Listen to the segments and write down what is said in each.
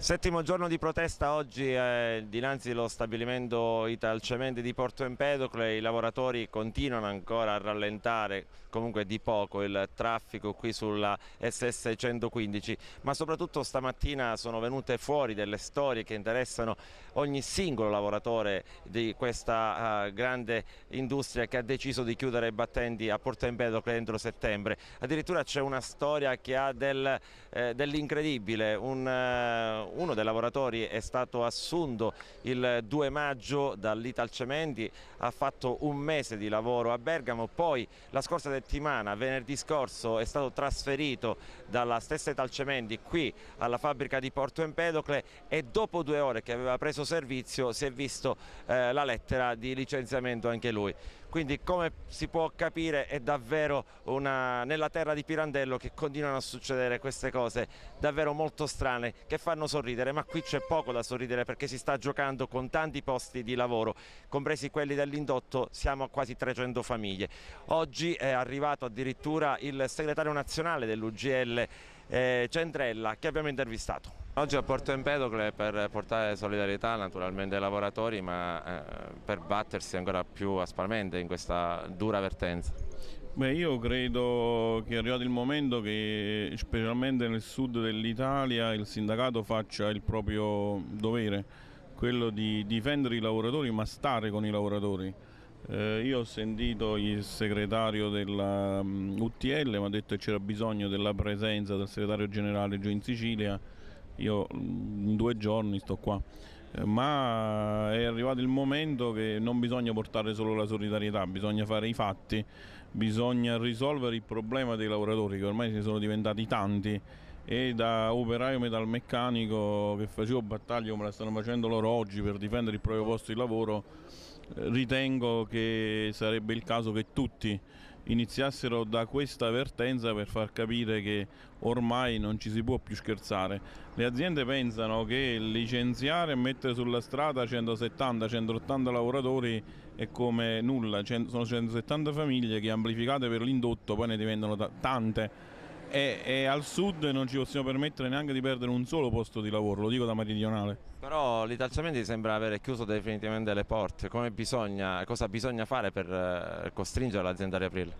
Settimo giorno di protesta oggi dinanzi allo stabilimento Italcementi di Porto Empedocle. I lavoratori continuano ancora a rallentare comunque di poco il traffico qui sulla SS 115, ma soprattutto stamattina sono venute fuori delle storie che interessano ogni singolo lavoratore di questa grande industria che ha deciso di chiudere i battenti a Porto Empedocle entro settembre. Addirittura c'è una storia che ha dell'incredibile. Uno dei lavoratori è stato assunto il 2 maggio dall'Italcementi, ha fatto un mese di lavoro a Bergamo, poi la scorsa settimana, venerdì scorso, è stato trasferito dalla stessa Italcementi qui alla fabbrica di Porto Empedocle e dopo 2 ore che aveva preso servizio si è visto la lettera di licenziamento anche lui. Quindi, come si può capire, è davvero nella terra di Pirandello che continuano a succedere queste cose davvero molto strane che fanno sorridere, ma qui c'è poco da sorridere perché si sta giocando con tanti posti di lavoro, compresi quelli dell'indotto. Siamo a quasi 300 famiglie. Oggi è arrivato addirittura il segretario nazionale dell'UGL Centrella, che abbiamo intervistato. Oggi a Porto Empedocle per portare solidarietà naturalmente ai lavoratori, ma per battersi ancora più aspramente in questa dura vertenza. Beh, io credo che è arrivato il momento che, specialmente nel sud dell'Italia, il sindacato faccia il proprio dovere, quello di difendere i lavoratori, ma stare con i lavoratori. Io ho sentito il segretario della UTL, mi ha detto che c'era bisogno della presenza del segretario generale giù in Sicilia. Io in 2 giorni sto qua. Ma è arrivato il momento che non bisogna portare solo la solidarietà, bisogna fare i fatti, bisogna risolvere il problema dei lavoratori che ormai ne sono diventati tanti, e da operaio metalmeccanico che facevo battaglia come la stanno facendo loro oggi per difendere il proprio posto di lavoro, ritengo che sarebbe il caso che tutti iniziassero da questa vertenza per far capire che ormai non ci si può più scherzare. Le aziende pensano che licenziare e mettere sulla strada 170-180 lavoratori è come nulla, sono 170 famiglie che amplificate per l'indotto poi ne diventano tante. E al sud non ci possiamo permettere neanche di perdere un solo posto di lavoro, lo dico da meridionale. Però l'Italcementi sembra aver chiuso definitivamente le porte. Cosa bisogna fare per costringere l'azienda a riaprirle?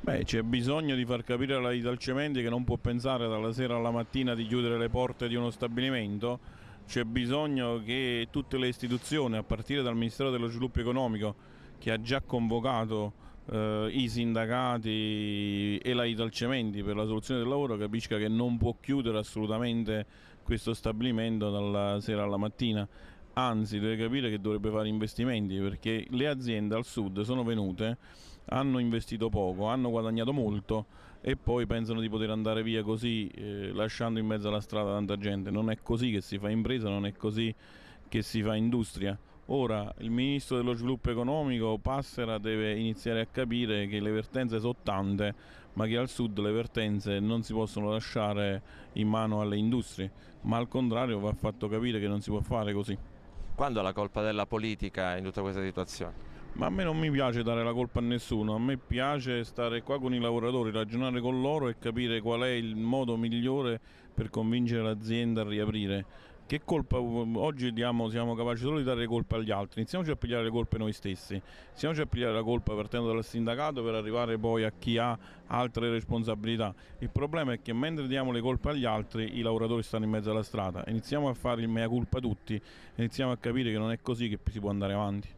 Beh, c'è bisogno di far capire alla Italcementi che non può pensare dalla sera alla mattina di chiudere le porte di uno stabilimento. C'è bisogno che tutte le istituzioni, a partire dal Ministero dello Sviluppo Economico, che ha già convocato i sindacati e la Italcementi per la soluzione del lavoro, capisca che non può chiudere assolutamente questo stabilimento dalla sera alla mattina. Anzi, deve capire che dovrebbe fare investimenti, perché le aziende al sud sono venute, hanno investito poco, hanno guadagnato molto e poi pensano di poter andare via così, lasciando in mezzo alla strada tanta gente. Non è così che si fa impresa, non è così che si fa industria. Ora il Ministro dello Sviluppo Economico Passera deve iniziare a capire che le vertenze sono tante, ma che al sud le vertenze non si possono lasciare in mano alle industrie, ma al contrario va fatto capire che non si può fare così. Quando la colpa della politica in tutta questa situazione? Ma a me non mi piace dare la colpa a nessuno, a me piace stare qua con i lavoratori, ragionare con loro e capire qual è il modo migliore per convincere l'azienda a riaprire. Che colpa oggi siamo capaci solo di dare colpe agli altri, iniziamoci a pigliare le colpe noi stessi, iniziamoci a pigliare la colpa partendo dal sindacato per arrivare poi a chi ha altre responsabilità. Il problema è che mentre diamo le colpe agli altri i lavoratori stanno in mezzo alla strada, iniziamo a fare il mea culpa tutti, iniziamo a capire che non è così che si può andare avanti.